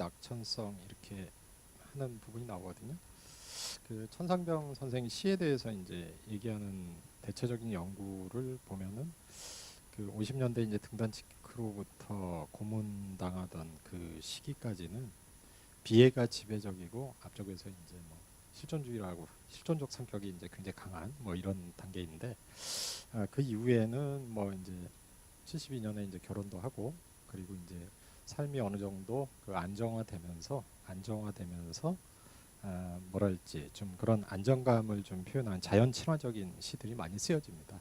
낙천성 이렇게 하는 부분이 나오거든요. 그 천상병 선생 시에 대해서 이제 얘기하는 대체적인 연구를 보면은 그 50년대 이제 등단직후로부터 고문당하던 그 시기까지는 비애가 지배적이고 앞쪽에서 이제 뭐 실존주의라고 실존적 성격이 이제 굉장히 강한 뭐 이런 단계인데 그 이후에는 뭐 이제 72년에 이제 결혼도 하고 그리고 이제 삶이 어느 정도 그 안정화되면서 뭐랄지 좀 그런 안정감을 좀 표현한 자연 친화적인 시들이 많이 쓰여집니다.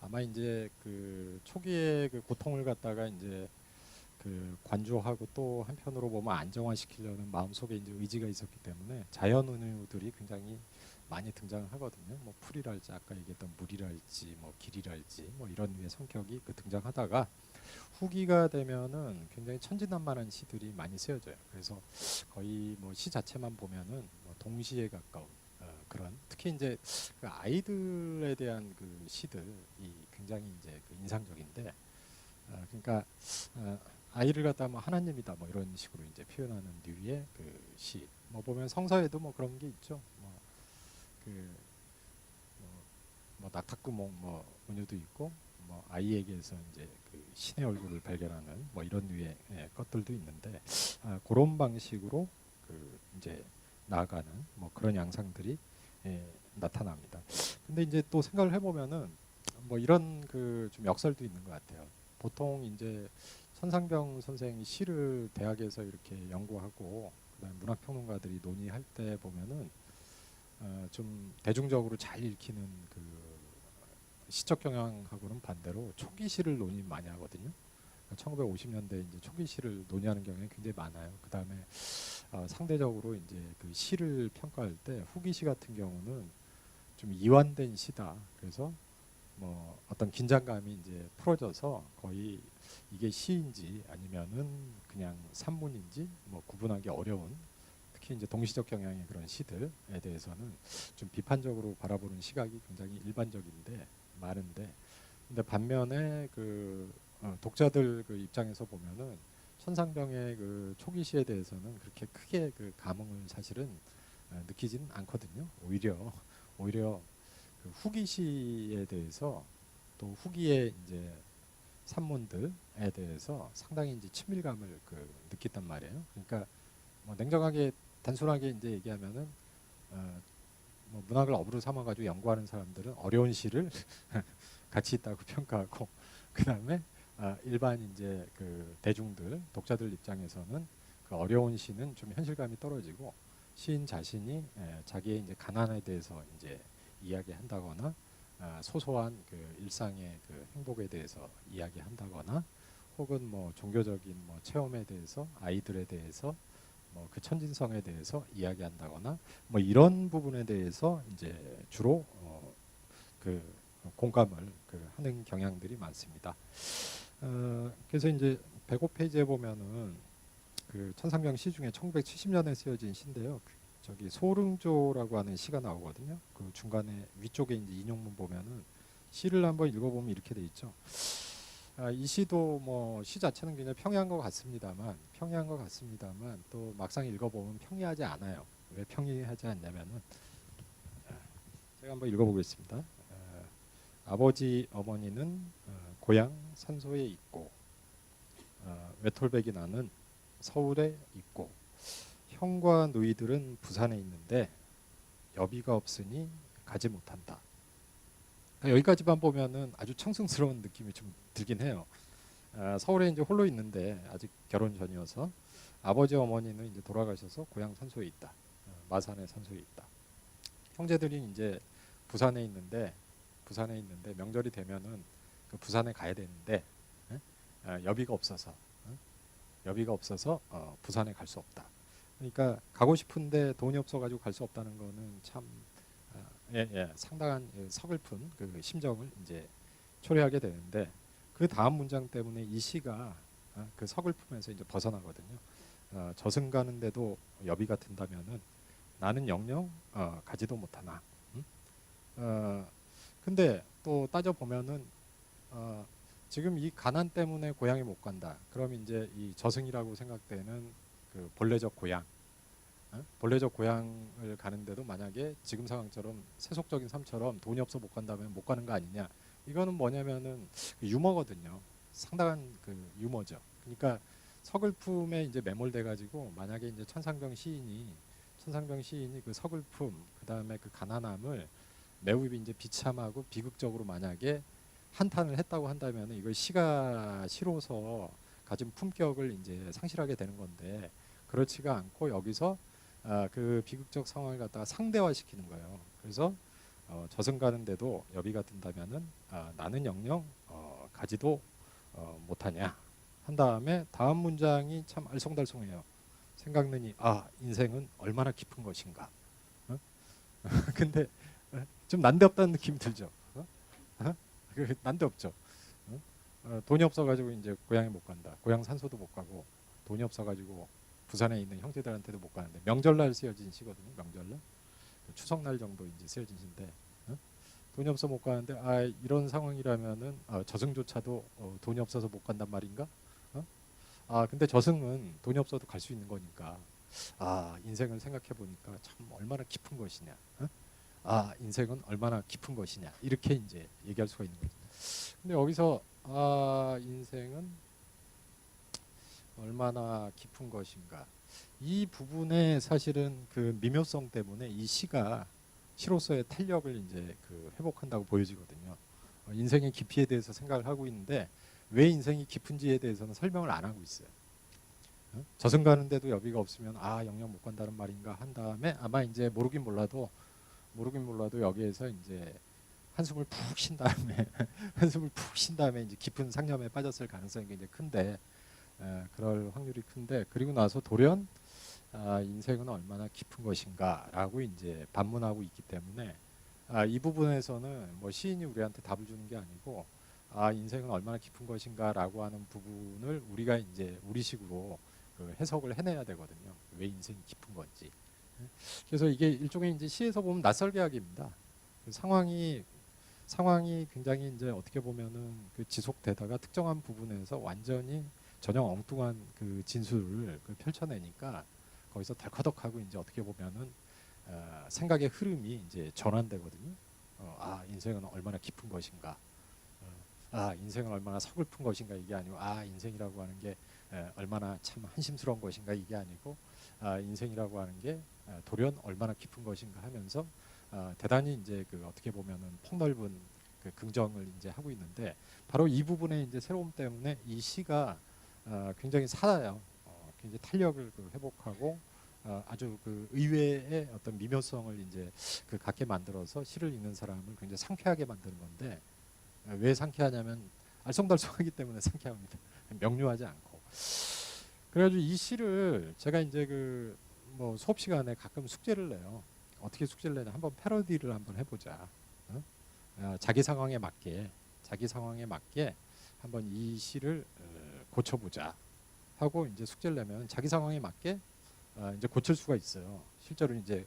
아마 이제 그 초기에 그 고통을 갖다가 이제 그 관조하고 또 한편으로 보면 안정화시키려는 마음속에 이제 의지가 있었기 때문에 자연 은유들이 굉장히 많이 등장하거든요. 뭐 풀이랄지 아까 얘기했던 물이랄지 뭐 길이랄지 뭐 이런 류의 성격이 그 등장하다가 후기가 되면은 굉장히 천진난만한 시들이 많이 쓰여져요. 그래서 거의 뭐 시 자체만 보면은 뭐 동시에 가까운 그런 특히 이제 그 아이들에 대한 그 시들이 굉장히 이제 그 인상적인데 그러니까 아이를 갖다 뭐 하나님이다 뭐 이런 식으로 이제 표현하는 류의 그 시. 뭐 보면 성서에도 뭐 그런 게 있죠. 뭐그 뭐 낙타구멍 뭐 은유도 있고 뭐 아이에게서 이제 그 신의 얼굴을 발견하는 뭐 이런 류의 것들도 있는데 그런 방식으로 그 이제 나아가는 뭐 그런 양상들이 나타납니다. 근데 이제 또 생각을 해보면은 뭐 이런 그 좀 역설도 있는 것 같아요. 보통 이제 천상병 선생이 시를 대학에서 이렇게 연구하고 그다음 문학평론가들이 논의할 때 보면은 좀 대중적으로 잘 읽히는 그 시적 경향하고는 반대로 초기 시를 논의 많이 하거든요. 1950년대 이제 초기 시를 논의하는 경향이 굉장히 많아요. 그 다음에 상대적으로 이제 그 시를 평가할 때 후기 시 같은 경우는 좀 이완된 시다. 그래서 뭐 어떤 긴장감이 이제 풀어져서 거의 이게 시인지 아니면은 그냥 산문인지 뭐 구분하기 어려운 특히 이제 동시적 경향의 그런 시들에 대해서는 좀 비판적으로 바라보는 시각이 굉장히 일반적인데 많은데 근데 반면에 그 독자들 그 입장에서 보면은 천상병의 그 초기 시에 대해서는 그렇게 크게 그 감흥을 사실은 느끼지는 않거든요. 오히려 그 후기 시에 대해서 또 후기의 이제 산문들에 대해서 상당히 이제 친밀감을 그 느꼈단 말이에요. 그러니까 뭐 냉정하게 단순하게 이제 얘기하면은 뭐 문학을 업으로 삼아가지고 연구하는 사람들은 어려운 시를 가치 있다고 평가하고 그 다음에 일반 이제 그 대중들 독자들 입장에서는 그 어려운 시는 좀 현실감이 떨어지고 시인 자신이 자기의 이제 가난에 대해서 이제 이야기한다거나 소소한 그 일상의 그 행복에 대해서 이야기한다거나 혹은 뭐 종교적인 뭐 체험에 대해서 아이들에 대해서 뭐 그 천진성에 대해서 이야기한다거나 뭐 이런 부분에 대해서 이제 주로 그 공감을 그 하는 경향들이 많습니다. 그래서 이제 105페이지에 보면은 그 천상병 시 중에 1970년에 쓰여진 시인데요. 저기 소릉조라고 하는 시가 나오거든요. 그 중간에 위쪽에 이제 인용문 보면은 시를 한번 읽어보면 이렇게 돼 있죠. 이 시도 뭐 시 자체는 굉장히 평이한 것 같습니다만 또 막상 읽어보면 평이하지 않아요. 왜 평이하지 않냐면은 제가 한번 읽어보겠습니다. 아버지 어머니는 고향 산소에 있고 외톨백이 나는 서울에 있고 형과 누이들은 부산에 있는데 여비가 없으니 가지 못한다. 그러니까 여기까지만 보면은 아주 청승스러운 느낌이 좀 들긴 해요. 서울에 이제 홀로 있는데 아직 결혼 전이어서 아버지 어머니는 이제 돌아가셔서 고향 산소에 있다. 마산의 산소에 있다. 형제들이 이제 부산에 있는데 명절이 되면은 그 부산에 가야 되는데 여비가 없어서 부산에 갈 수 없다. 그러니까 가고 싶은데 돈이 없어가지고 갈 수 없다는 거는 참 상당한 서글픈 그 심정을 이제 초래하게 되는데 그 다음 문장 때문에 이 시가 그 서글픔에서 이제 벗어나거든요. 저승 가는데도 여비가 든다면은 나는 영영 가지도 못하나. 응? 근데 또 따져 보면은 지금 이 가난 때문에 고향에 못 간다. 그럼 이제 이 저승이라고 생각되는 그 본래적 고향, 본래적 고향을 가는데도 만약에 지금 상황처럼 세속적인 삶처럼 돈이 없어 못 간다면 못 가는 거 아니냐. 이거는 뭐냐면은 그 유머거든요. 상당한 그 유머죠. 그러니까 서글픔에 이제 매몰돼 가지고 만약에 이제 천상병 시인이 그 서글픔 그다음에 그 가난함을 매우 이제 비참하고 비극적으로 만약에 한탄을 했다고 한다면 이걸 시로서 가진 품격을 이제 상실하게 되는 건데 그렇지가 않고 여기서 그 비극적 상황을 갖다가 상대화시키는 거예요. 그래서 저승 가는데도 여비가 든다면은 나는 영영 가지도 못하냐 한 다음에 다음 문장이 참 알쏭달쏭해요. 생각느니 인생은 얼마나 깊은 것인가. 어? 근데 좀 난데없다는 느낌이 들죠. 난데없죠. 돈이 없어가지고 이제 고향에 못 간다. 고향 산소도 못 가고 돈이 없어가지고 부산에 있는 형제들한테도 못 가는데 명절날 쓰여진 시거든요. 명절날 추석날 정도 이제 쓰여진 시인데 돈이 없어 못 가는데 이런 상황이라면은 저승조차도 돈이 없어서 못 간단 말인가? 근데 저승은 돈이 없어도 갈 수 있는 거니까 인생을 생각해 보니까 참 얼마나 깊은 것이냐. 인생은 얼마나 깊은 것이냐 이렇게 이제 얘기할 수가 있는 거죠. 근데 여기서 인생은 얼마나 깊은 것인가 이 부분에 사실은 그 미묘성 때문에 이 시로서의 탄력을 이제 그 회복한다고 보여지거든요. 인생의 깊이에 대해서 생각을 하고 있는데 왜 인생이 깊은지에 대해서는 설명을 안 하고 있어요. 저승 가는데도 여비가 없으면 영영 못 간다는 말인가 한 다음에 아마 이제 모르긴 몰라도 여기에서 이제 한숨을 푹 쉰 다음에 이제 깊은 상념에 빠졌을 가능성이 굉장히 큰데 그럴 확률이 큰데 그리고 나서 돌연 인생은 얼마나 깊은 것인가라고 이제 반문하고 있기 때문에 이 부분에서는 뭐 시인이 우리한테 답을 주는 게 아니고 인생은 얼마나 깊은 것인가라고 하는 부분을 우리가 이제 우리식으로 그 해석을 해내야 되거든요. 왜 인생이 깊은 건지. 그래서 이게 일종의 이제 시에서 보면 낯설게하기입니다. 그 상황이 굉장히 이제 어떻게 보면은 그 지속되다가 특정한 부분에서 완전히 전혀 엉뚱한 그 진술을 그 펼쳐내니까 거기서 덜커덕하고 이제 어떻게 보면은 생각의 흐름이 이제 전환되거든요. 인생은 얼마나 깊은 것인가. 인생은 얼마나 서글픈 것인가 이게 아니고 인생이라고 하는 게 얼마나 참 한심스러운 것인가 이게 아니고 인생이라고 하는 게 돌연 얼마나 깊은 것인가 하면서 대단히 이제 그 어떻게 보면은 폭넓은 그 긍정을 이제 하고 있는데 바로 이 부분의 이제 새로움 때문에 이 시가 굉장히 살아요. 굉장히 탄력을 그 회복하고 아주 그 의외의 어떤 미묘성을 이제 그 갖게 만들어서 시를 읽는 사람을 굉장히 상쾌하게 만드는 건데 왜 상쾌하냐면 알쏭달쏭하기 때문에 상쾌합니다. 명료하지 않고. 그래가지고 이 시를 제가 이제 그 뭐 수업 시간에 가끔 숙제를 내요. 어떻게 숙제를 내냐? 한번 패러디를 한번 해보자. 자기 상황에 맞게 한번 이 시를 고쳐보자 하고 이제 숙제를 내면 자기 상황에 맞게 이제 고칠 수가 있어요. 실제로 이제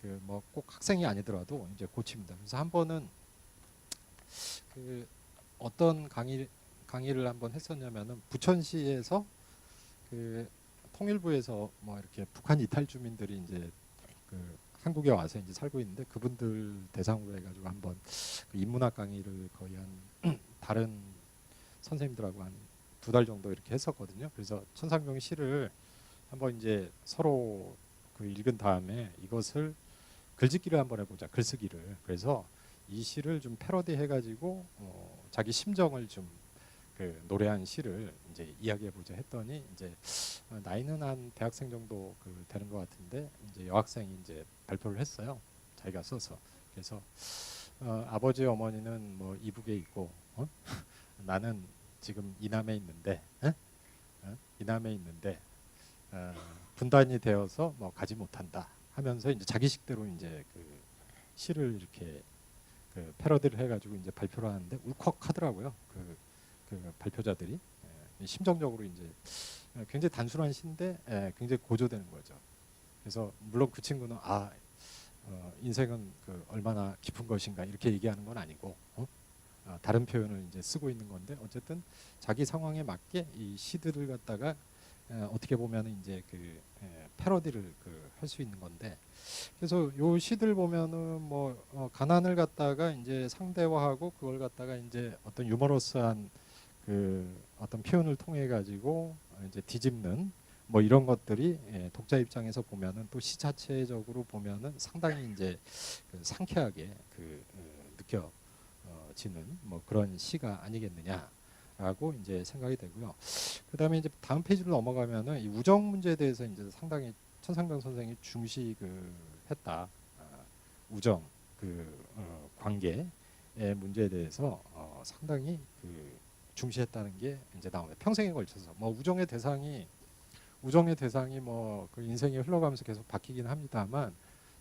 그 뭐 꼭 학생이 아니더라도 이제 고칩니다. 그래서 한 번은 그 어떤 강의를 한번 했었냐면은 부천시에서 그 통일부에서 뭐 이렇게 북한 이탈 주민들이 이제 그 한국에 와서 이제 살고 있는데 그분들 대상으로 해가지고 한번 그 인문학 강의를 거의 한 다른 선생님들하고 한 2달 정도 이렇게 했었거든요. 그래서 천상병 시를 한번 이제 서로 그 읽은 다음에 이것을 글짓기를 한번 해보자. 글쓰기를. 그래서 이 시를 좀 패러디 해가지고 자기 심정을 좀 그 노래한 시를 이제 이야기해보자 했더니 이제 나이는 한 대학생 정도 그 되는 것 같은데 이제 여학생이 이제 발표를 했어요. 자기가 써서. 그래서 아버지 어머니는 뭐 이북에 있고 나는 지금 이남에 있는데 이남에 있는데 분단이 되어서 뭐 가지 못한다 하면서 이제 자기식대로 이제 그 시를 이렇게 그 패러디를 해가지고 이제 발표를 하는데 울컥하더라고요. 그 발표자들이 심정적으로 이제 굉장히 단순한 시인데 굉장히 고조되는 거죠. 그래서 물론 그 친구는 인생은 그 얼마나 깊은 것인가 이렇게 얘기하는 건 아니고 다른 표현을 이제 쓰고 있는 건데 어쨌든 자기 상황에 맞게 이 시들을 갖다가 어떻게 보면은 이제 그 패러디를 할 수 있는 건데, 그래서 요 시들 보면은 뭐 가난을 갖다가 이제 상대화하고 그걸 갖다가 이제 어떤 유머러스한 그 어떤 표현을 통해 가지고 이제 뒤집는 뭐 이런 것들이 독자 입장에서 보면은 또 시 자체적으로 보면은 상당히 이제 그 상쾌하게 느껴지는 뭐 그런 시가 아니겠느냐라고 이제 생각이 되고요. 그다음에 이제 다음 페이지로 넘어가면은 이 우정 문제에 대해서 이제 상당히 천상병 선생이 중시 했다. 우정 관계의 문제에 대해서 상당히 중시했다는 게 이제 나오네. 평생에 걸쳐서 뭐 우정의 대상이 뭐 그 인생이 흘러가면서 계속 바뀌긴 합니다만,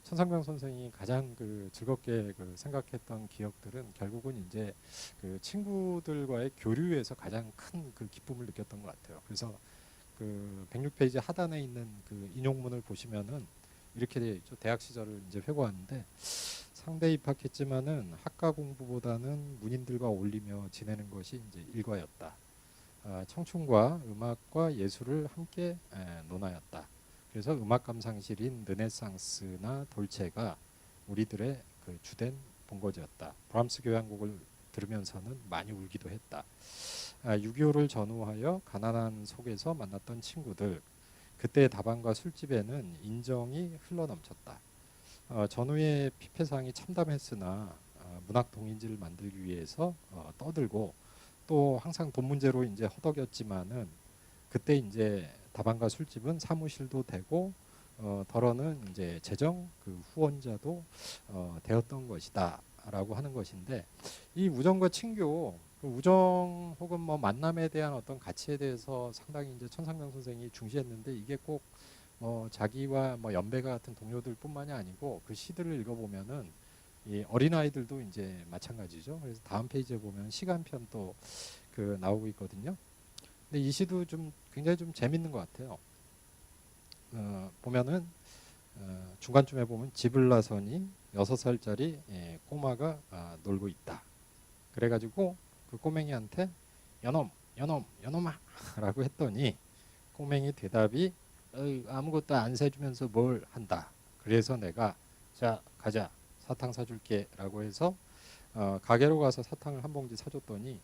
천상병 선생이 가장 즐겁게 생각했던 기억들은 결국은 이제 그 친구들과의 교류에서 가장 큰 기쁨을 느꼈던 것 같아요. 그래서 106페이지 하단에 있는 인용문을 보시면은 이렇게 되어 있죠. 대학 시절을 이제 회고하는데, 상대 입학했지만은 학과 공부보다는 문인들과 어울리며 지내는 것이 이제 일과였다. 청춘과 음악과 예술을 함께 논하였다. 그래서 음악 감상실인 르네상스나 돌체가 우리들의 주된 본거지였다. 브람스 교향곡을 들으면서는 많이 울기도 했다. 6.25를 전후하여 가난한 속에서 만났던 친구들, 그때의 다방과 술집에는 인정이 흘러넘쳤다. 전후의 피폐상이 참담했으나 문학 동인지를 만들기 위해서 떠들고, 또 항상 돈 문제로 이제 허덕였지만은 그때 이제 다방과 술집은 사무실도 되고 덜어는 이제 재정 후원자도 되었던 것이다라고 하는 것인데, 이 우정과 친교, 우정 혹은 뭐 만남에 대한 어떤 가치에 대해서 상당히 이제 천상병 선생이 중시했는데, 이게 꼭 자기와 뭐 연배가 같은 동료들뿐만이 아니고 그 시들을 읽어보면은 이 어린 아이들도 이제 마찬가지죠. 그래서 다음 페이지에 보면 시간편 또 나오고 있거든요. 근데 이 시도 좀 굉장히 좀 재밌는 것 같아요. 보면은 중간쯤에 보면 집을 나서니 6살짜리 꼬마가 놀고 있다. 그래가지고 그 꼬맹이한테 연놈 연놈 연놈아 라고 했더니, 꼬맹이 대답이 아무것도 안 사주면서 뭘 한다. 그래서 내가 자 가자 사탕 사줄게 라고 해서 가게로 가서 사탕을 한 봉지 사줬더니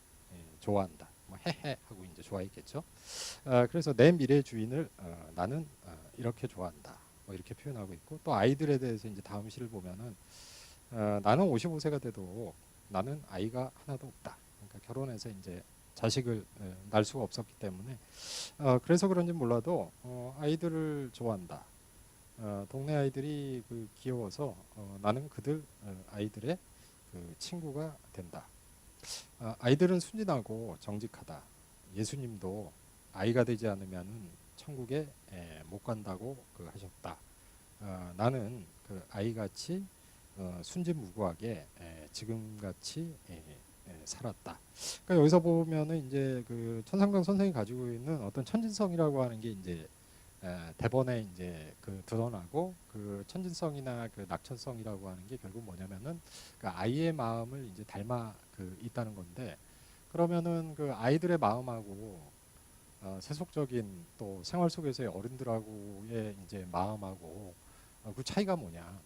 좋아한다. 뭐 헤헤 하고 이제 좋아했겠죠. 그래서 내 미래 주인을 나는 이렇게 좋아한다. 뭐 이렇게 표현하고 있고, 또 아이들에 대해서 이제 다음 시를 보면은 나는 55세가 돼도 나는 아이가 하나도 없다. 그러니까 결혼해서 이제 자식을 낳을 수가 없었기 때문에 그래서 그런지 몰라도 아이들을 좋아한다. 동네 아이들이 귀여워서 나는 그들 아이들의 친구가 된다. 아이들은 순진하고 정직하다. 예수님도 아이가 되지 않으면 천국에 못 간다고 하셨다. 나는 아이같이 순진무구하게 지금같이 살았다. 그러니까 여기서 보면은 이제 천상병 선생이 가지고 있는 어떤 천진성이라고 하는 게 이제 대본에 이제 드러나고, 천진성이나 낙천성이라고 하는 게 결국 뭐냐면은 아이의 마음을 이제 닮아 있다는 건데, 그러면은 아이들의 마음하고 세속적인 또 생활 속에서의 어른들하고의 이제 마음하고 그 차이가 뭐냐?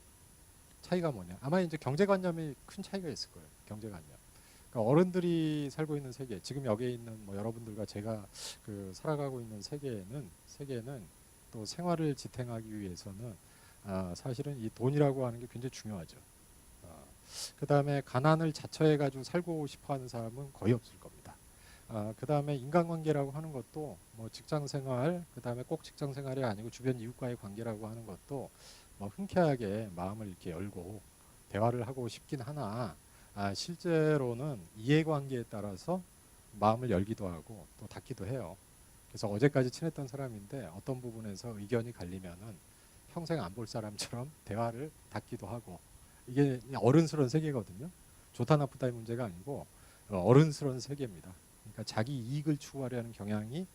아마 이제 경제관념이 큰 차이가 있을 거예요. 경제관념. 그러니까 어른들이 살고 있는 세계, 지금 여기에 있는 뭐 여러분들과 제가 살아가고 있는 세계는 또 생활을 지탱하기 위해서는 사실은 이 돈이라고 하는 게 굉장히 중요하죠. 그 다음에 가난을 자처해가지고 살고 싶어하는 사람은 거의 없을 겁니다. 그 다음에 인간관계라고 하는 것도 뭐 직장생활, 그 다음에 꼭 직장생활이 아니고 주변 이웃과의 관계라고 하는 것도 뭐 흔쾌하게 마음을 이렇게 열고 대화를 하고 싶긴 하나, 실제로는 이해관계에 따라서 마음을 열기도 하고 또 닫기도 해요. 그래서 어제까지 친했던 사람인데 어떤 부분에서 의견이 갈리면은 평생 안 볼 사람처럼 대화를 닫기도 하고, 이게 어른스러운 세계거든요. 좋다 나쁘다의 문제가 아니고 어른스러운 세계입니다. 그러니까 자기 이익을 추구하려는 경향이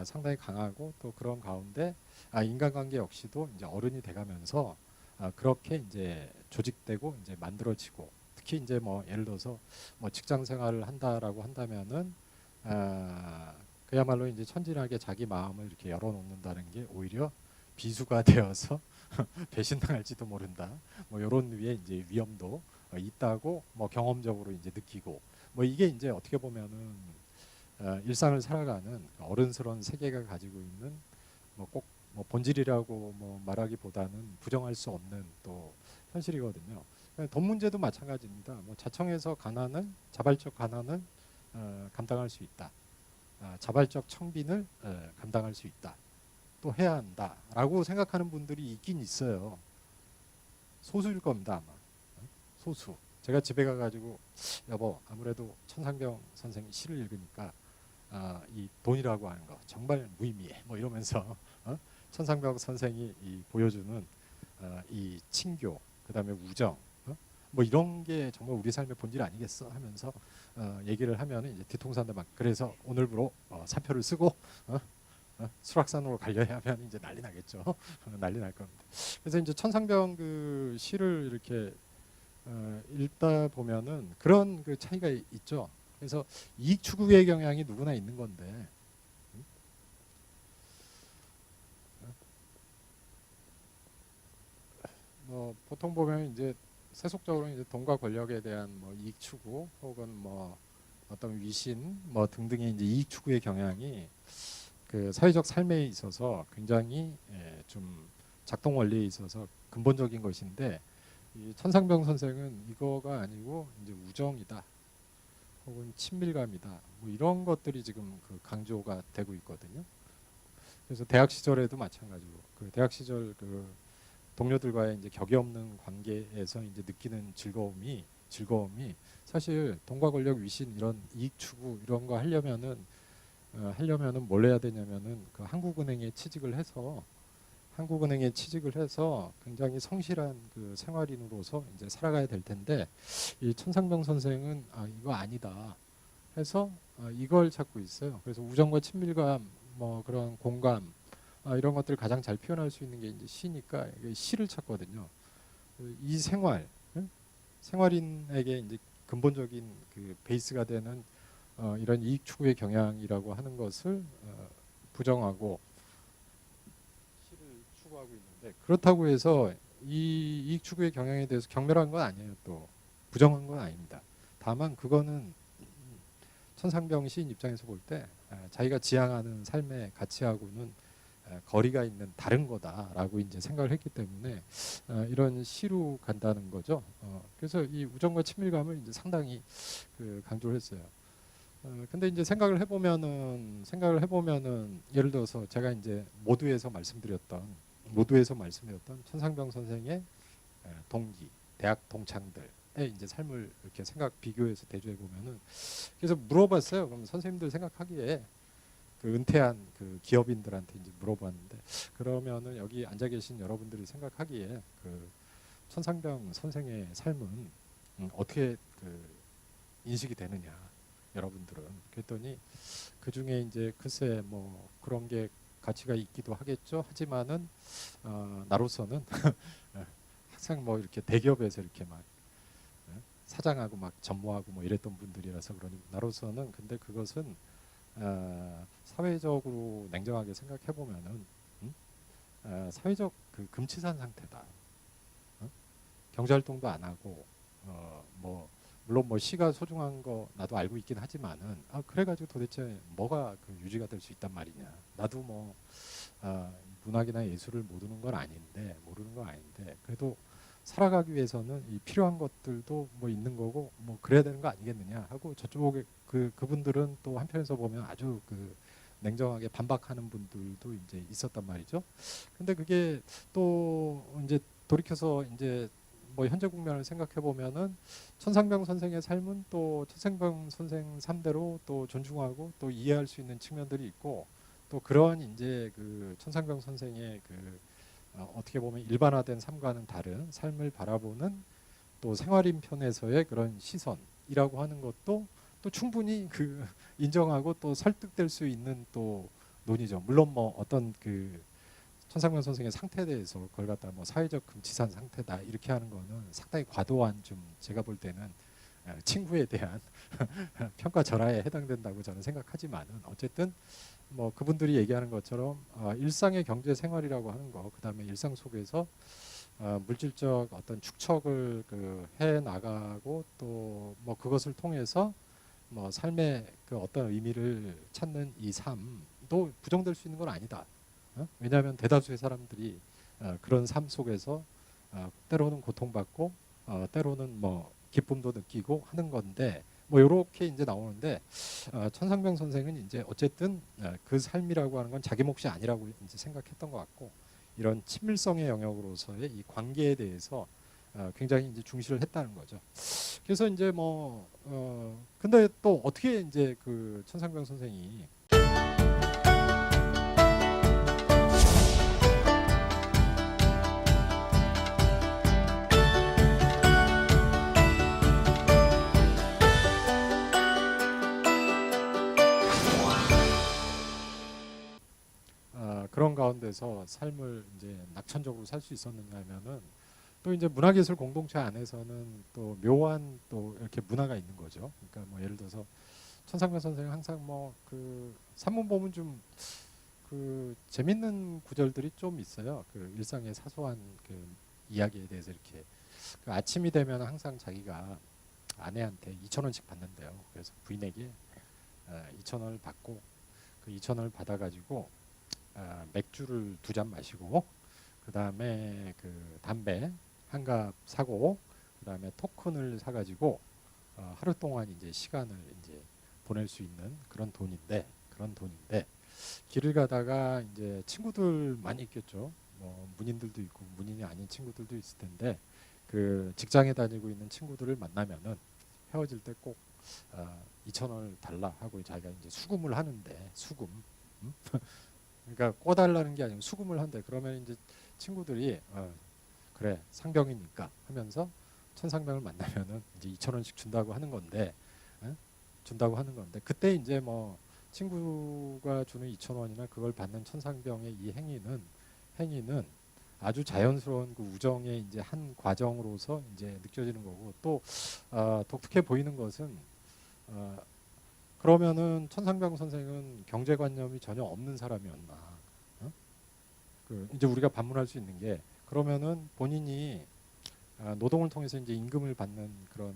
상당히 강하고, 또 그런 가운데 인간관계 역시도 이제 어른이 돼가면서 그렇게 이제 조직되고 이제 만들어지고, 특히 이제 뭐 예를 들어서 뭐 직장 생활을 한다라고 한다면은 그야말로 이제 천진하게 자기 마음을 이렇게 열어놓는다는 게 오히려 비수가 되어서 배신당할지도 모른다. 뭐 이런 류의 이제 위험도 있다고 뭐 경험적으로 이제 느끼고 뭐 이게 이제 어떻게 보면은 일상을 살아가는 어른스러운 세계가 가지고 있는 뭐 꼭 뭐 본질이라고 뭐 말하기보다는 부정할 수 없는 또 현실이거든요. 돈 문제도 마찬가지입니다. 뭐 자청해서 가난을 자발적 가난을 감당할 수 있다. 자발적 청빈을 감당할 수 있다. 또 해야 한다라고 생각하는 분들이 있긴 있어요. 소수일 겁니다 아마. 소수. 제가 집에 가가지고 여보 아무래도 천상병 선생 시를 읽으니까 이 돈이라고 하는 거 정말 무의미해 뭐 이러면서 천상병 선생이 보여주는 이 친교 그다음에 우정 뭐 이런 게 정말 우리 삶의 본질 아니겠어 하면서 얘기를 하면 이제 뒤통수한테 막 그래서 오늘부로 사표를 쓰고 수락산으로 가려야 하면 이제 난리 나겠죠. 난리 날 겁니다. 그래서 이제 천상병 그 시를 이렇게 읽다 보면은 그런 그 차이가 있죠. 그래서 이익 추구의 경향이 누구나 있는 건데 뭐 보통 보면 이제 세속적으로 이제 돈과 권력에 대한 뭐 이익 추구 혹은 뭐 어떤 위신 뭐 등등의 이제 이익 추구의 경향이 그 사회적 삶에 있어서 굉장히 좀 작동 원리에 있어서 근본적인 것인데 이 천상병 선생은 이거가 아니고 이제 우정이다 혹은 친밀감이다 뭐 이런 것들이 지금 그 강조가 되고 있거든요. 그래서 대학 시절에도 마찬가지로 그 대학 시절 그 동료들과의 이제 격이 없는 관계에서 이제 느끼는 즐거움이 사실 돈과 권력 위신 이런 이익 추구 이런 거 하려면은 뭘 해야 되냐면은 그 한국은행에 취직을 해서 굉장히 성실한 그 생활인으로서 이제 살아가야 될 텐데 이 천상병 선생은 이거 아니다 해서 이걸 찾고 있어요. 그래서 우정과 친밀감 뭐 그런 공감 이런 것들을 가장 잘 표현할 수 있는 게 이제 시니까 시를 찾거든요. 이 생활인에게 이제 근본적인 그 베이스가 되는 이런 이익 추구의 경향이라고 하는 것을 부정하고 시를 추구하고 있는데 그렇다고 해서 이 이익 추구의 경향에 대해서 경멸한 건 아니에요. 또 부정한 건 아닙니다. 다만 그거는 천상병 시인 입장에서 볼 때 자기가 지향하는 삶의 가치하고는 거리가 있는 다른 거다라고 이제 생각을 했기 때문에 이런 시로 간다는 거죠. 그래서 이 우정과 친밀감을 이제 상당히 그 강조를 했어요. 근데 이제 생각을 해보면은 예를 들어서 제가 이제 모두에서 말씀드렸던 천상병 선생의 동기, 대학 동창들의 이제 삶을 이렇게 비교해서 대조해 보면은 그래서 물어봤어요. 그럼 선생님들 생각하기에 그 은퇴한 그 기업인들한테 이제 물어봤는데 그러면은 여기 앉아 계신 여러분들이 생각하기에 그 천상병 선생의 삶은 어떻게 그 인식이 되느냐 여러분들은 그랬더니 그 중에 이제 글쎄 뭐 그런 게 가치가 있기도 하겠죠. 하지만은 나로서는 항상 뭐 이렇게 대기업에서 이렇게 막 사장하고 막 전무하고 뭐 이랬던 분들이라서 그러니 나로서는 근데 그것은 사회적으로 냉정하게 생각해 보면은 사회적 그 금치산 상태다. 경제활동도 안 하고 뭐 물론 뭐 시가 소중한 거 나도 알고 있긴 하지만은 그래가지고 도대체 뭐가 그 유지가 될 수 있단 말이냐. 나도 뭐 문학이나 예술을 모르는 건 아닌데 그래도 살아가기 위해서는 이 필요한 것들도 뭐 있는 거고 뭐 그래야 되는 거 아니겠느냐 하고 저쪽에 그분들은 또 한편에서 보면 아주 그 냉정하게 반박하는 분들도 이제 있었단 말이죠. 근데 그게 또 이제 돌이켜서 이제 뭐 현재 국면을 생각해 보면은 천상병 선생의 삶은 또 천상병 선생 삶대로 또 존중하고 또 이해할 수 있는 측면들이 있고 또 그런 이제 그 천상병 선생의 그 어떻게 보면 일반화된 삶과는 다른 삶을 바라보는 또 생활인 편에서의 그런 시선이라고 하는 것도 또 충분히 그 인정하고 또 설득될 수 있는 또 논의죠. 물론 뭐 어떤 그 천상병 선생의 상태에 대해서 그걸 갖다 뭐 사회적 금치산 상태다 이렇게 하는 거는 상당히 과도한 좀 제가 볼 때는 친구에 대한 평가절하에 해당된다고 저는 생각하지만은 어쨌든 뭐 그분들이 얘기하는 것처럼 일상의 경제 생활이라고 하는 거, 그다음에 일상 속에서 물질적 어떤 축척을 해 나가고 또 뭐 그것을 통해서 뭐 삶의 그 어떤 의미를 찾는 이 삶도 부정될 수 있는 건 아니다. 왜냐하면 대다수의 사람들이 그런 삶 속에서 때로는 고통받고 때로는 뭐 기쁨도 느끼고 하는 건데 뭐 이렇게 이제 나오는데 천상병 선생은 이제 어쨌든 그 삶이라고 하는 건 자기 몫이 아니라고 이제 생각했던 것 같고 이런 친밀성의 영역으로서의 이 관계에 대해서 굉장히 이제 중시를 했다는 거죠. 그래서 이제 뭐 근데 또 어떻게 이제 그 천상병 선생이 그런 가운데서 삶을 이제 낙천적으로 살 수 있었느냐 하면은 또 이제 문화예술 공동체 안에서는 또 묘한 또 이렇게 문화가 있는 거죠. 그러니까 뭐 예를 들어서 천상병 선생은 항상 뭐 그 산문 보면 좀 그 재밌는 구절들이 좀 있어요. 그 일상의 사소한 그 이야기에 대해서 이렇게 그 아침이 되면 항상 자기가 아내한테 2,000원씩 받는데요. 그래서 부인에게 2,000원을 받고 그 2,000원을 받아가지고 맥주를 2잔 마시고 그 다음에 그 담배 한 갑 사고 그 다음에 토큰을 사가지고 하루 동안 이제 시간을 이제 보낼 수 있는 그런 돈인데 길을 가다가 이제 친구들 많이 있겠죠. 뭐 문인들도 있고 문인이 아닌 친구들도 있을 텐데 그 직장에 다니고 있는 친구들을 만나면은 헤어질 때 꼭 2,000원을 달라 하고 자기가 이제 수금을 하는데 수금 음? 그러니까 꿔달라는 게 아니고 수금을 한대. 그러면 이제 친구들이 그래 상병이니까 하면서 천상병을 만나면은 이제 2,000원씩 준다고 하는 건데 준다고 하는 건데 그때 이제 뭐 친구가 주는 2,000원이나 그걸 받는 천상병의 이 행위는 아주 자연스러운 그 우정의 이제 한 과정으로서 이제 느껴지는 거고 또 독특해 보이는 것은 어, 그러면은 천상병 선생은 경제관념이 전혀 없는 사람이었나? 어? 그 이제 우리가 반문할 수 있는 게 그러면은 본인이 노동을 통해서 이제 임금을 받는 그런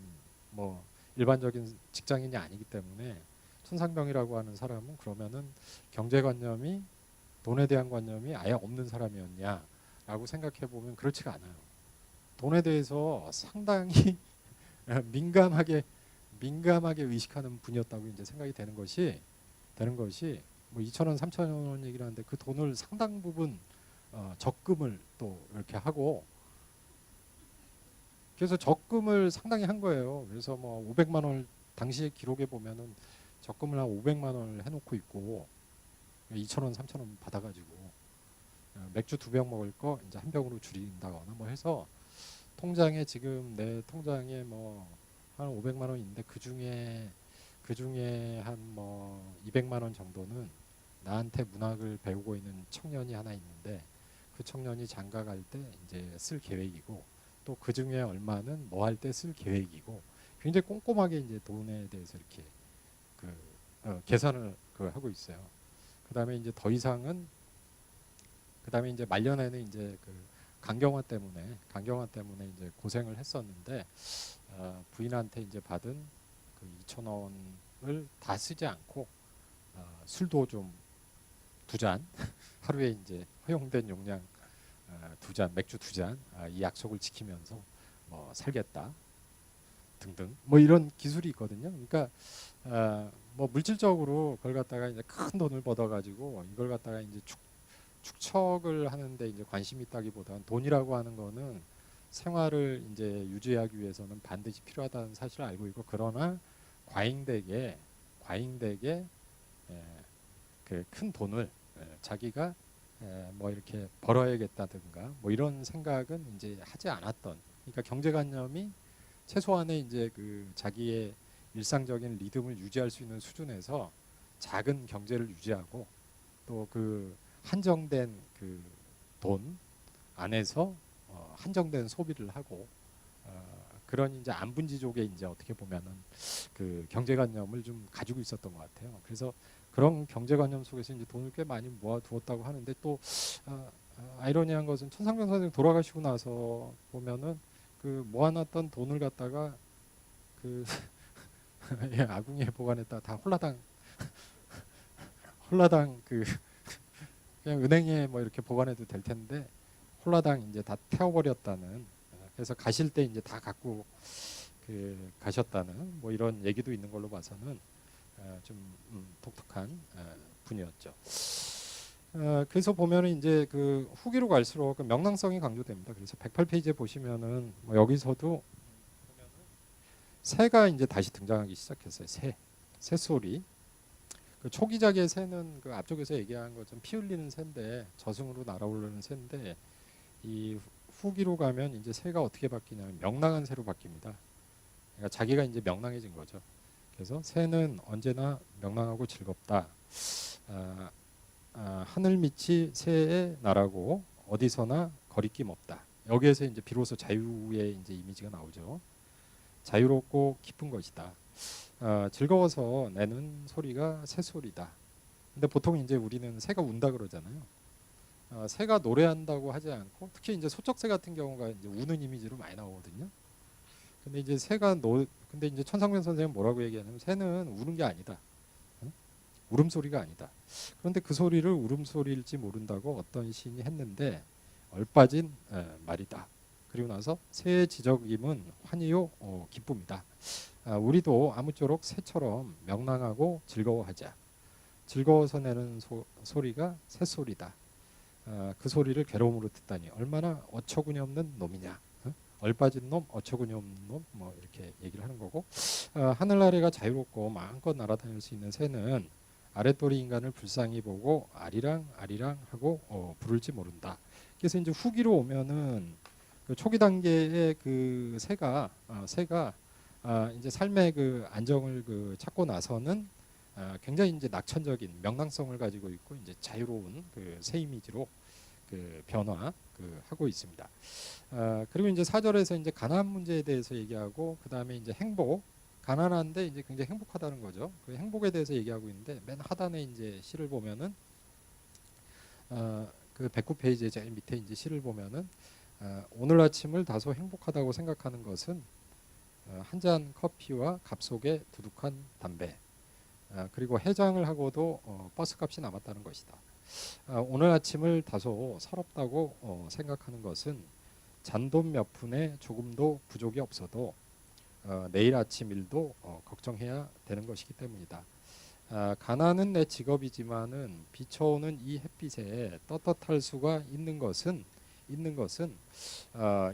뭐 일반적인 직장인이 아니기 때문에 천상병이라고 하는 사람은 그러면은 경제관념이 돈에 대한 관념이 아예 없는 사람이었냐라고 생각해 보면 그렇지가 않아요. 돈에 대해서 상당히 민감하게 민감하게 의식하는 분이었다고 이제 생각이 되는 것이 뭐 2,000원, 3,000원 얘기를 하는데 그 돈을 상당 부분 적금을 또 이렇게 하고 그래서 적금을 상당히 한 거예요. 그래서 뭐 500만 원을 당시의 기록에 보면은 적금을 한 500만 원을 해놓고 있고 2,000원, 3,000원 받아가지고 맥주 2병 먹을 거 이제 한 병으로 줄인다거나 뭐 해서 통장에 지금 내 통장에 뭐 한 500만 원 있는데 그 중에 한 뭐 200만 원 정도는 나한테 문학을 배우고 있는 청년이 하나 있는데 그 청년이 장가 갈 때 이제 쓸 계획이고 또 그 중에 얼마는 뭐 할 때 쓸 계획이고 굉장히 꼼꼼하게 이제 돈에 대해서 이렇게 그 계산을 하고 있어요. 그다음에 이제 더 이상은 그다음에 이제 말년에는 이제 그 강경화 때문에 이제 고생을 했었는데 부인한테 이제 받은 그 2,000원을 다 쓰지 않고 술도 좀 2잔 하루에 이제 허용된 용량 2잔 맥주 2잔 이 약속을 지키면서 뭐 살겠다 등등 뭐 이런 기술이 있거든요. 그러니까 뭐 물질적으로 그걸 갖다가 이제 큰 돈을 벌어가지고 이걸 갖다가 이제 축척을 하는데 이제 관심이 있다기보다는 돈이라고 하는 거는 생활을 이제 유지하기 위해서는 반드시 필요하다는 사실을 알고 있고 그러나 과잉되게 그 큰 돈을 자기가 뭐 이렇게 벌어야겠다든가 뭐 이런 생각은 이제 하지 않았던 그러니까 경제관념이 최소한의 이제 그 자기의 일상적인 리듬을 유지할 수 있는 수준에서 작은 경제를 유지하고 또 그 한정된 그 돈 안에서 한정된 소비를 하고 그런 이제 안분지족의 이제 어떻게 보면은 그 경제관념을 좀 가지고 있었던 것 같아요. 그래서 그런 경제관념 속에서 이제 돈을 꽤 많이 모아두었다고 하는데 또 아이러니한 것은 천상병 선생 돌아가시고 나서 보면은 그 모아놨던 돈을 갖다가 그 예, 아궁이에 보관했다 다 홀라당 그 그냥 은행에 뭐 이렇게 보관해도 될 텐데 홀라당 이제 다 태워버렸다는 그래서 가실 때 이제 다 갖고 그 가셨다는 뭐 이런 얘기도 있는 걸로 봐서는 좀 독특한 분이었죠. 그래서 보면은 이제 그 후기로 갈수록 그 명랑성이 강조됩니다. 그래서 108페이지에 보시면은 뭐 여기서도 새가 이제 다시 등장하기 시작했어요. 새소리. 그 초기작의 새는 그 앞쪽에서 얘기한 것처럼 피 흘리는 새인데 저승으로 날아오르는 새인데 이 후기로 가면 이제 새가 어떻게 바뀌냐면 명랑한 새로 바뀝니다. 그러니까 자기가 이제 명랑해진 거죠. 그래서 새는 언제나 명랑하고 즐겁다. 하늘 밑이 새의 나라고 어디서나 거리낌 없다. 여기에서 이제 비로소 자유의 이제 이미지가 나오죠. 자유롭고 기쁜 것이다. 즐거워서 내는 소리가 새소리다. 근데 보통 이제 우리는 새가 운다 그러잖아요. 새가 노래한다고 하지 않고 특히 이제 소쩍새 같은 경우가 이제 우는 이미지로 많이 나오거든요. 근데 이제 근데 이제 천상면 선생은 뭐라고 얘기하냐면 새는 우는 게 아니다. 울음소리가 아니다. 그런데 그 소리를 울음소리일지 모른다고 어떤 시인이 했는데 얼빠진 말이다. 그리고 나서 새의 지적임은 환희요 기쁨이다. 우리도 아무쪼록 새처럼 명랑하고 즐거워하자. 즐거워서 내는 소리가 새소리다. 그 소리를 괴로움으로 듣다니 얼마나 어처구니 없는 놈이냐. 얼빠진 놈, 어처구니 없는 놈, 뭐 이렇게 얘기를 하는 거고 하늘 아래가 자유롭고 마음껏 날아다닐 수 있는 새는 아랫도리 인간을 불쌍히 보고 아리랑 아리랑 하고 부를지 모른다. 그래서 이제 후기로 오면은 그 초기 단계의 그 새가 이제 삶의 그 안정을 그 찾고 나서는 굉장히 이제 낙천적인 명랑성을 가지고 있고 이제 자유로운 그 새 이미지로 그 변화 그 하고 있습니다. 그리고 이제 4절에서 이제 가난 문제에 대해서 얘기하고 그 다음에 이제 행복, 가난한데 이제 굉장히 행복하다는 거죠. 그 행복에 대해서 얘기하고 있는데 맨 하단에 이제 시를 보면은 그 109페이지에 제일 밑에 이제 시를 보면은 오늘 아침을 다소 행복하다고 생각하는 것은 한 잔 커피와 값속에 두둑한 담배 그리고 해장을 하고도 버스값이 남았다는 것이다. 오늘 아침을 다소 서럽다고 생각하는 것은 잔돈 몇 푼에 조금도 부족이 없어도 내일 아침 일도 걱정해야 되는 것이기 때문이다. 가난은 내 직업이지만은 비춰오는 이 햇빛에 떳떳할 수가 있는 것은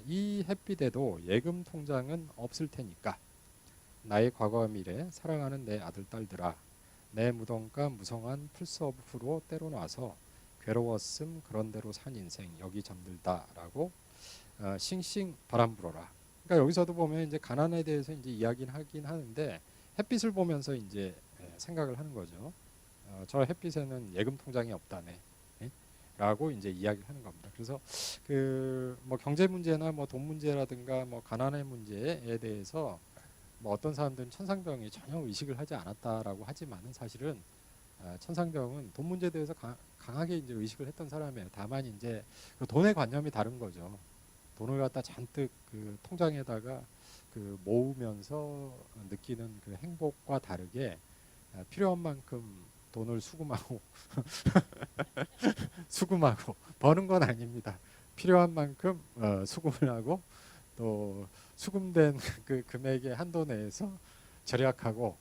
이 햇빛에도 예금 통장은 없을 테니까 나의 과거와 미래 사랑하는 내 아들 딸들아 내 무덤가 무성한 풀숲으로 때려놔서 괴로웠음 그런대로 산 인생 여기 잠들다라고 싱싱 바람 불어라. 그러니까 여기서도 보면 이제 가난에 대해서 이제 이야기는 하긴 하는데 햇빛을 보면서 이제 생각을 하는 거죠. 저 햇빛에는 예금 통장이 없다네. 라고 이제 이야기를 하는 겁니다. 그래서 그 뭐 경제 문제나 뭐 돈 문제라든가 뭐 가난의 문제에 대해서 뭐 어떤 사람들은 천상병이 전혀 의식을 하지 않았다라고 하지만은 사실은 천상병은 돈 문제에 대해서 강하게 이제 의식을 했던 사람이에요. 다만 이제 그 돈의 관념이 다른 거죠. 돈을 갖다 잔뜩 그 통장에다가 그 모으면서 느끼는 그 행복과 다르게 필요한 만큼 돈을 수금하고 수금하고 버는 건 아닙니다. 필요한 만큼 수금을 하고 또 수금된 그 금액의 한도 내에서 절약하고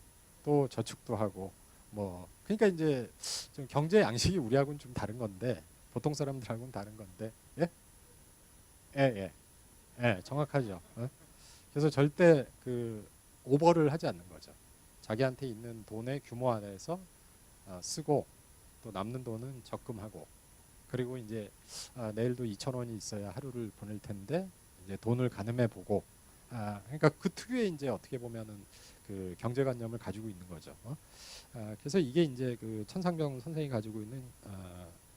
또 저축도 하고 뭐 그러니까 이제 좀 경제 양식이 우리하고는 좀 다른 건데 보통 사람들하고는 다른 건데 예? 예, 예. 예, 정확하죠. 그래서 절대 그 오버를 하지 않는 거죠. 자기한테 있는 돈의 규모 안에서 쓰고 또 남는 돈은 적금하고 그리고 이제 내일도 2,000원이 있어야 하루를 보낼 텐데 이제 돈을 가늠해 보고 그러니까 그 특유의 이제 어떻게 보면은 그 경제관념을 가지고 있는 거죠. 그래서 이게 이제 그 천상병 선생이 가지고 있는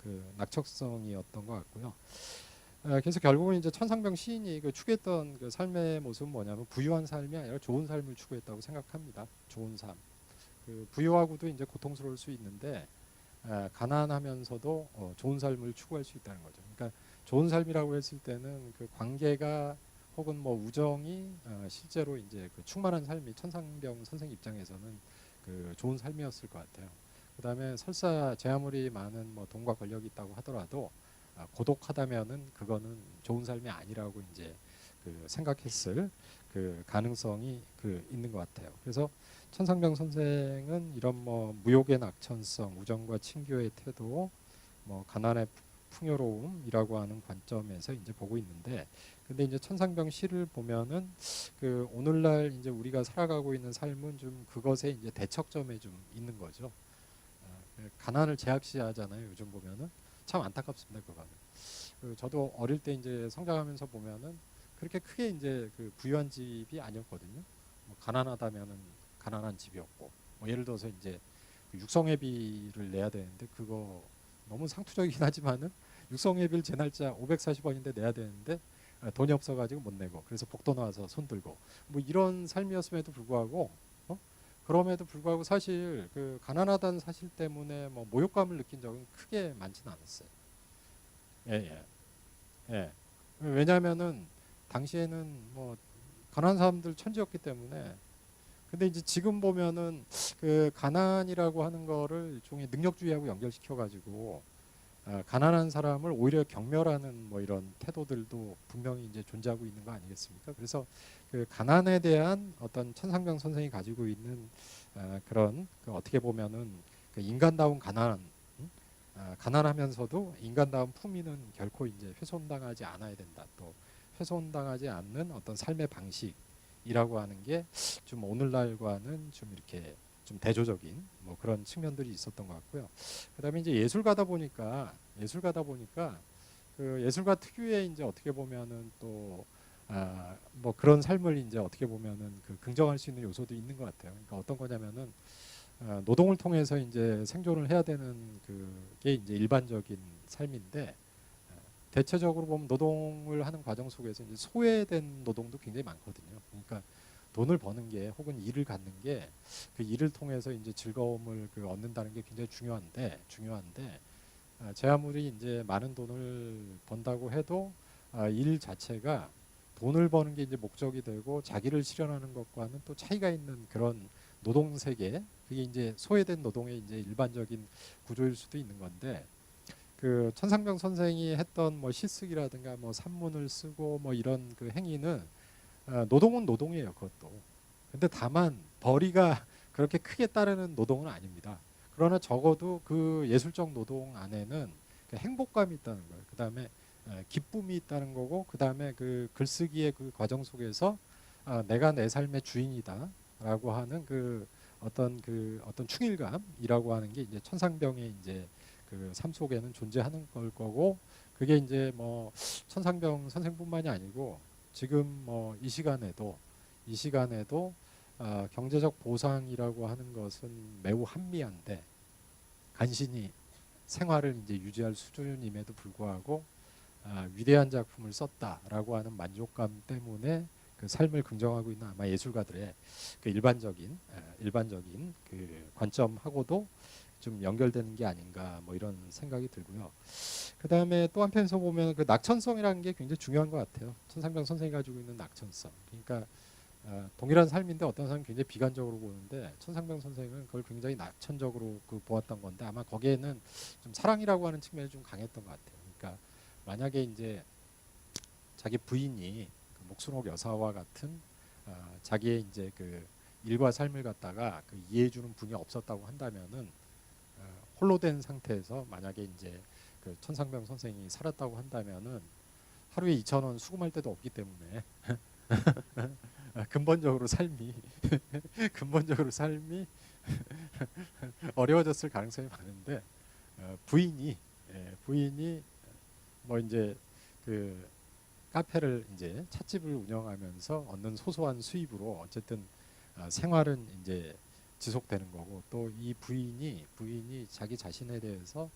그 낙척성이었던 것 같고요. 그래서 결국은 이제 천상병 시인이 그 추구했던 그 삶의 모습은 뭐냐면 부유한 삶이 아니라 좋은 삶을 추구했다고 생각합니다. 좋은 삶. 그 부유하고도 이제 고통스러울 수 있는데 가난하면서도 좋은 삶을 추구할 수 있다는 거죠. 그러니까 좋은 삶이라고 했을 때는 그 관계가 혹은 뭐 우정이 실제로 이제 그 충만한 삶이 천상병 선생 입장에서는 그 좋은 삶이었을 것 같아요. 그다음에 설사 제 아무리 많은 뭐 돈과 권력이 있다고 하더라도 고독하다면은 그거는 좋은 삶이 아니라고 이제 그 생각했을 그 가능성이 그 있는 것 같아요. 그래서 천상병 선생은 이런 뭐 무욕의 낙천성, 우정과 친교의 태도, 뭐 가난의 풍요로움이라고 하는 관점에서 이제 보고 있는데, 근데 이제 천상병 시를 보면은 그 오늘날 이제 우리가 살아가고 있는 삶은 좀 그것에 이제 대척점에 좀 있는 거죠. 가난을 제약시하잖아요. 요즘 보면은 참 안타깝습니다. 그거는. 저도 어릴 때 이제 성장하면서 보면은 그렇게 크게 이제 그 부유한 집이 아니었거든요. 뭐 가난하다면은 가난한 집이었고, 뭐 예를 들어서 이제 그 육성회비를 내야 되는데 그거 너무 상투적이긴 하지만은 육성회비를 제 날짜 540원인데 내야 되는데 돈이 없어가지고 못 내고, 그래서 복도 나와서 손 들고 뭐 이런 삶이었음에도 불구하고 그럼에도 불구하고 사실 그 가난하다는 사실 때문에 뭐 모욕감을 느낀 적은 크게 많지는 않았어요. 예, 예. 예. 왜냐하면은 당시에는 뭐 가난한 사람들 천지였기 때문에. 근데 이제 지금 보면은 그 가난이라고 하는 거를 일종의 능력주의하고 연결시켜 가지고 가난한 사람을 오히려 경멸하는 뭐 이런 태도들도 분명히 이제 존재하고 있는 거 아니겠습니까? 그래서 그 가난에 대한 어떤 천상병 선생이 가지고 있는 그런 그 어떻게 보면은 그 인간다운 가난, 가난하면서도 인간다운 품위는 결코 이제 훼손당하지 않아야 된다. 또 훼손당하지 않는 어떤 삶의 방식이라고 하는 게 좀 오늘날과는 좀 이렇게 좀 대조적인 뭐 그런 측면들이 있었던 것 같고요. 그다음에 이제 예술가다 보니까 그 예술가 특유의 이제 어떻게 보면은 또 뭐 그런 삶을 이제 어떻게 보면은 그 긍정할 수 있는 요소도 있는 것 같아요. 그러니까 어떤 거냐면은 노동을 통해서 이제 생존을 해야 되는 그게 이제 일반적인 삶인데, 대체적으로 보면 노동을 하는 과정 속에서 이제 소외된 노동도 굉장히 많거든요. 그러니까 돈을 버는 게 혹은 일을 갖는 게 그 일을 통해서 이제 즐거움을 그 얻는다는 게 굉장히 중요한데 제 아무리 이제 많은 돈을 번다고 해도 일 자체가 돈을 버는 게 이제 목적이 되고 자기를 실현하는 것과는 또 차이가 있는 그런 노동 세계, 그게 이제 소외된 노동의 이제 일반적인 구조일 수도 있는 건데, 그 천상병 선생이 했던 뭐 시쓰기라든가 뭐 산문을 쓰고 뭐 이런 그 행위는 노동은 노동이에요. 그것도. 근데 다만 벌이가 그렇게 크게 따르는 노동은 아닙니다. 그러나 적어도 그 예술적 노동 안에는 그 행복감이 있다는 거예요. 그다음에 기쁨이 있다는 거고, 그다음에 그 글쓰기의 그 과정 속에서 내가 내 삶의 주인이다라고 하는 그 어떤 충일감이라고 하는 게 이제 천상병의 이제 그 삶 속에는 존재하는 걸 거고, 그게 이제 뭐 천상병 선생뿐만이 아니고 지금 뭐 이 시간에도 경제적 보상이라고 하는 것은 매우 한미한데 간신히 생활을 이제 유지할 수준임에도 불구하고 위대한 작품을 썼다라고 하는 만족감 때문에 그 삶을 긍정하고 있는 아마 예술가들의 그 일반적인 그 관점하고도 좀 연결되는 게 아닌가 뭐 이런 생각이 들고요. 그 다음에 또 한편에서 보면 그 낙천성이라는 게 굉장히 중요한 것 같아요. 천상병 선생이 가지고 있는 낙천성. 그러니까 동일한 삶인데 어떤 사람은 굉장히 비관적으로 보는데 천상병 선생은 그걸 굉장히 낙천적으로 그 보았던 건데, 아마 거기에는 좀 사랑이라고 하는 측면이 좀 강했던 것 같아요. 그러니까 만약에 이제 자기 부인이 그 목순옥 여사와 같은 자기의 이제 그 일과 삶을 갖다가 그 이해해주는 분이 없었다고 한다면은 홀로 된 상태에서 만약에 이제 그 천상병 선생이 살았다고 한다면은 하루에 2,000원 수금할 데도 없기 때문에 근본적으로 삶이 근본적으로 삶이 어려워졌을 가능성이 많은데, 부인이 뭐 이제 그 카페를 이제 찻집을 운영하면서 얻는 소소한 수입으로 어쨌든 생활은 이제 지속되는 거고, 또 이 부인이 자기 자신에 대해서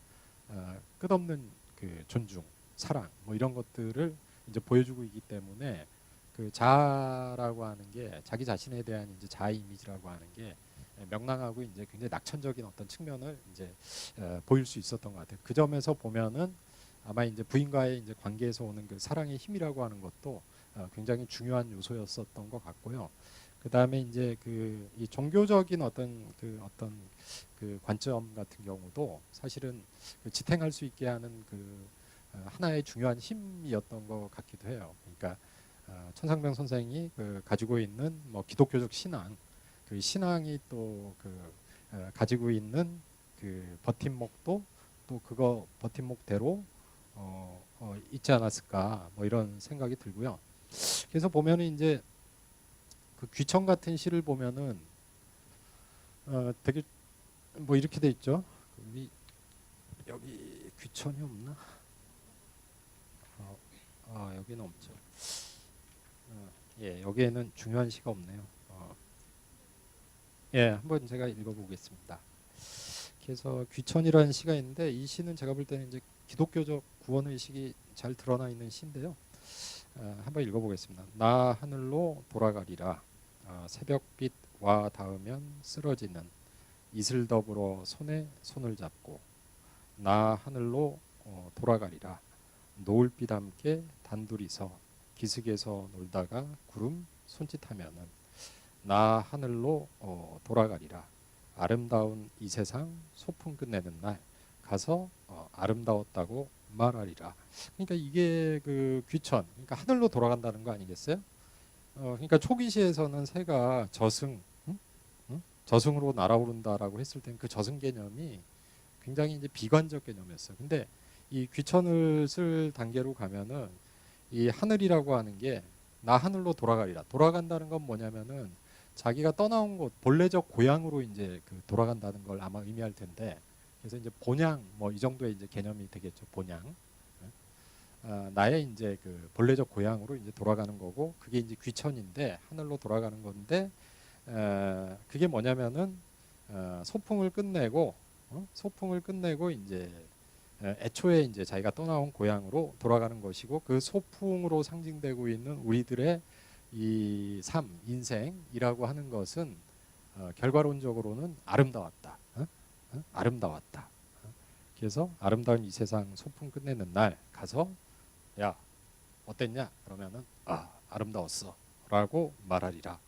끝없는 그 존중, 사랑 뭐 이런 것들을 이제 보여주고 있기 때문에 그 자아라고 하는 게 자기 자신에 대한 이제 자아 이미지라고 하는 게 명랑하고 이제 굉장히 낙천적인 어떤 측면을 이제 보일 수 있었던 것 같아요. 그 점에서 보면은 아마 이제 부인과의 이제 관계에서 오는 그 사랑의 힘이라고 하는 것도 굉장히 중요한 요소였었던 것 같고요. 그 다음에 이제 그 이 종교적인 어떤 그 관점 같은 경우도 사실은 그 지탱할 수 있게 하는 그 하나의 중요한 힘이었던 것 같기도 해요. 그러니까 천상병 선생이 그 가지고 있는 뭐 기독교적 신앙, 그 신앙이 또 그 가지고 있는 그 버팀목도 또 그거 버팀목대로 있지 않았을까 뭐 이런 생각이 들고요. 그래서 보면은 이제 그 귀청 같은 시를 보면은 되게 뭐 이렇게 돼 있죠. 여기 귀천이 없나? 여기는 없죠. 예, 여기에는 중요한 시가 없네요. 예, 한번 제가 읽어보겠습니다. 그래서 귀천이라는 시가 있는데 이 시는 제가 볼 때는 이제 기독교적 구원 의식이 잘 드러나 있는 시인데요. 한번 읽어보겠습니다. 나 하늘로 돌아가리라. 새벽빛 와 닿으면 쓰러지는 이슬 더불어 손에 손을 잡고 나 하늘로 돌아가리라. 노을빛 함께 단둘이서 기슭에서 놀다가 구름 손짓하면은 나 하늘로 돌아가리라. 아름다운 이 세상 소풍 끝내는 날 가서 아름다웠다고 말하리라. 그러니까 이게 그 귀천, 그러니까 하늘로 돌아간다는 거 아니겠어요? 그러니까 초기시에서는 새가 저승, 응? 응? 저승으로 날아오른다라고 했을 땐 그 저승 개념이 굉장히 이제 비관적 개념이었어요. 근데 이 귀천을 쓸 단계로 가면은 이 하늘이라고 하는 게 나 하늘로 돌아가리라. 돌아간다는 건 뭐냐면은 자기가 떠나온 곳 본래적 고향으로 이제 그 돌아간다는 걸 아마 의미할 텐데 그래서 이제 본향 뭐 이 정도의 이제 개념이 되겠죠. 본향. 나의 이제 그 본래적 고향으로 이제 돌아가는 거고 그게 이제 귀천인데 하늘로 돌아가는 건데 그게 뭐냐면은 소풍을 끝내고 소풍을 끝내고 이제 애초에 이제 자기가 떠나온 고향으로 돌아가는 것이고 그 소풍으로 상징되고 있는 우리들의 이 삶, 인생이라고 하는 것은 결과론적으로는 아름다웠다. 아름다웠다. 그래서 아름다운 이 세상 소풍 끝내는 날 가서 야 어땠냐? 그러면은 아름다웠어라고 말하리라.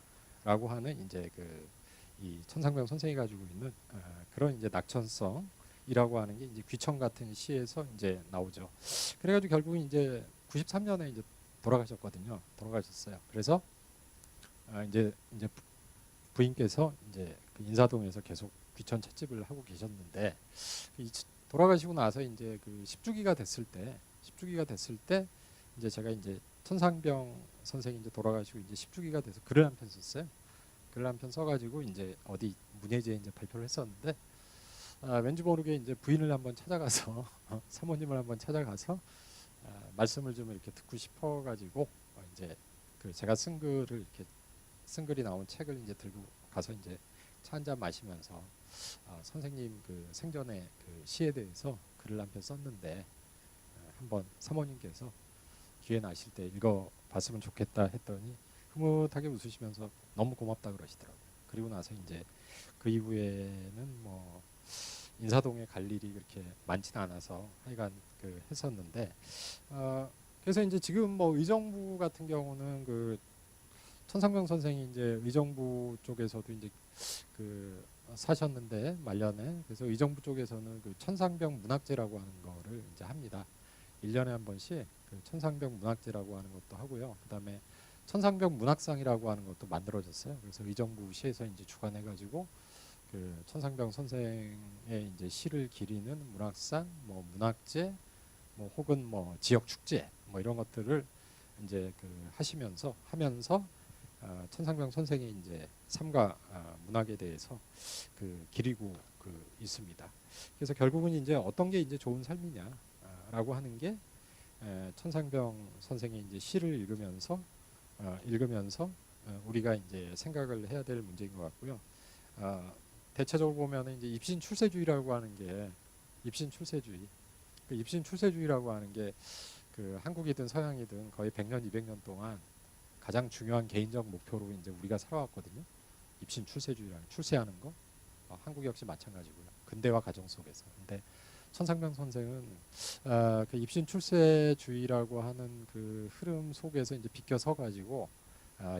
라고 하는 이제 그 이 천상병 선생이 가지고 있는 그런 이제 낙천성이라고 하는 게 이제 귀천 같은 시에서 이제 나오죠. 그래가지고 결국은 이제 93년에 이제 돌아가셨거든요. 돌아가셨어요. 그래서 이제 부인께서 이제 그 인사동에서 계속 귀천 찻집을 하고 계셨는데 돌아가시고 나서 이제 그 10주기가 됐을 때 이제 제가 이제 천상병 선생이 이제 돌아가시고 이제 10주기가 돼서 글을 한 편 썼어요. 글을 한 편 써가지고 이제 어디 문예지에 이제 발표를 했었는데 왠지 모르게 이제 부인을 한번 찾아가서 사모님을 한번 찾아가서 말씀을 좀 이렇게 듣고 싶어가지고 이제 그 제가 쓴 글을 이렇게 쓴 글이 나온 책을 이제 들고 가서 이제 차 한 잔 마시면서 선생님 그 생전에 그 시에 대해서 글을 한 편 썼는데 한번 사모님께서 기회 나실 때 읽어봤으면 좋겠다 했더니 흐뭇하게 웃으시면서 너무 고맙다 그러시더라고요. 그리고 나서 이제 그 이후에는 뭐 인사동에 갈 일이 그렇게 많지는 않아서 하여간 그 했었는데 그래서 이제 지금 뭐 의정부 같은 경우는 그 천상병 선생이 이제 의정부 쪽에서도 이제 그 사셨는데 말년에 그래서 의정부 쪽에서는 그 천상병 문학제라고 하는 거를 이제 합니다. 1년에 한 번씩 그 천상병 문학제라고 하는 것도 하고요. 그다음에 천상병 문학상이라고 하는 것도 만들어졌어요. 그래서 의정부시에서 이제 주관해 가지고 그 천상병 선생의 이제 시를 기리는 문학상, 뭐 문학제, 뭐 혹은 뭐 지역 축제 뭐 이런 것들을 이제 그 하면서 천상병 선생의 이제 삶과 문학에 대해서 그 기리고 그 있습니다. 그래서 결국은 이제 어떤 게 이제 좋은 삶이냐라고 하는 게 천상병 선생의 이제 시를 읽으면서 우리가 이제 생각을 해야 될 문제인 것 같고요. 대체적으로 보면은 이제 입신 출세주의라고 하는 게 입신 출세주의라고 하는 게 그 한국이든 서양이든 거의 100년, 200년 동안 가장 중요한 개인적 목표로 이제 우리가 살아왔거든요. 입신 출세주의라는 출세하는 거. 한국 역시 마찬가지고요. 근대화 과정 속에서. 근데 천상병 선생은 그 입신 출세주의라고 하는 그 흐름 속에서 이제 비껴서 가지고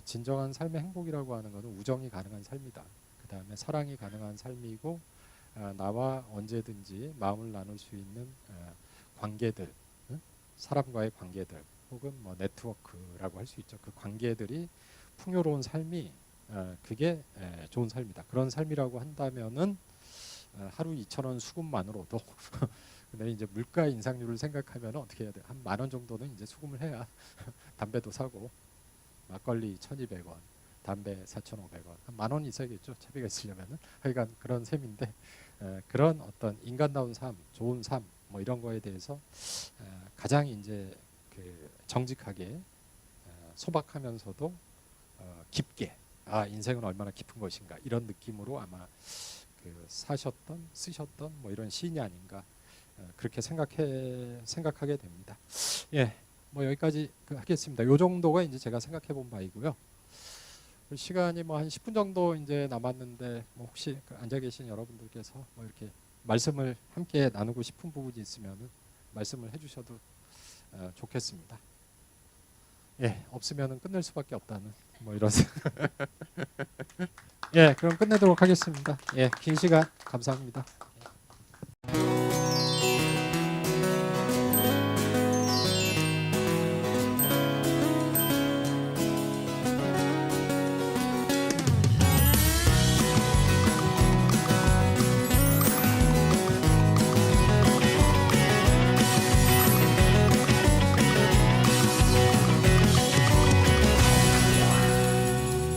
진정한 삶의 행복이라고 하는 것은 우정이 가능한 삶이다. 그 다음에 사랑이 가능한 삶이고 나와 언제든지 마음을 나눌 수 있는 관계들, 응? 사람과의 관계들 혹은 뭐 네트워크라고 할 수 있죠. 그 관계들이 풍요로운 삶이 그게 좋은 삶이다. 그런 삶이라고 한다면은 하루 2,000원 수급만으로도 근데 이제 물가 인상률을 생각하면 어떻게 해야 돼? 한 10,000원 정도는 이제 수금을 해야 담배도 사고 막걸리 1,200원, 담배 4,500원, 한 10,000원 있어야겠죠. 차비가 있으려면은 하여간 그런 셈인데 그런 어떤 인간다운 삶, 좋은 삶 뭐 이런 거에 대해서 가장 이제 그 정직하게 소박하면서도 깊게 인생은 얼마나 깊은 것인가 이런 느낌으로 아마 그 사셨던 쓰셨던 뭐 이런 시인이 아닌가 그렇게 생각하게 됩니다. 예, 뭐 여기까지 하겠습니다. 요 정도가 이제 제가 생각해본 바이고요. 시간이 뭐 한 10분 정도 이제 남았는데 뭐 혹시 그 앉아 계신 여러분들께서 뭐 이렇게 말씀을 함께 나누고 싶은 부분이 있으면은 말씀을 해주셔도 좋겠습니다. 예, 없으면은 끝낼 수밖에 없다는 뭐 이런. 예, 그럼 끝내도록 하겠습니다. 예, 긴 시간 감사합니다.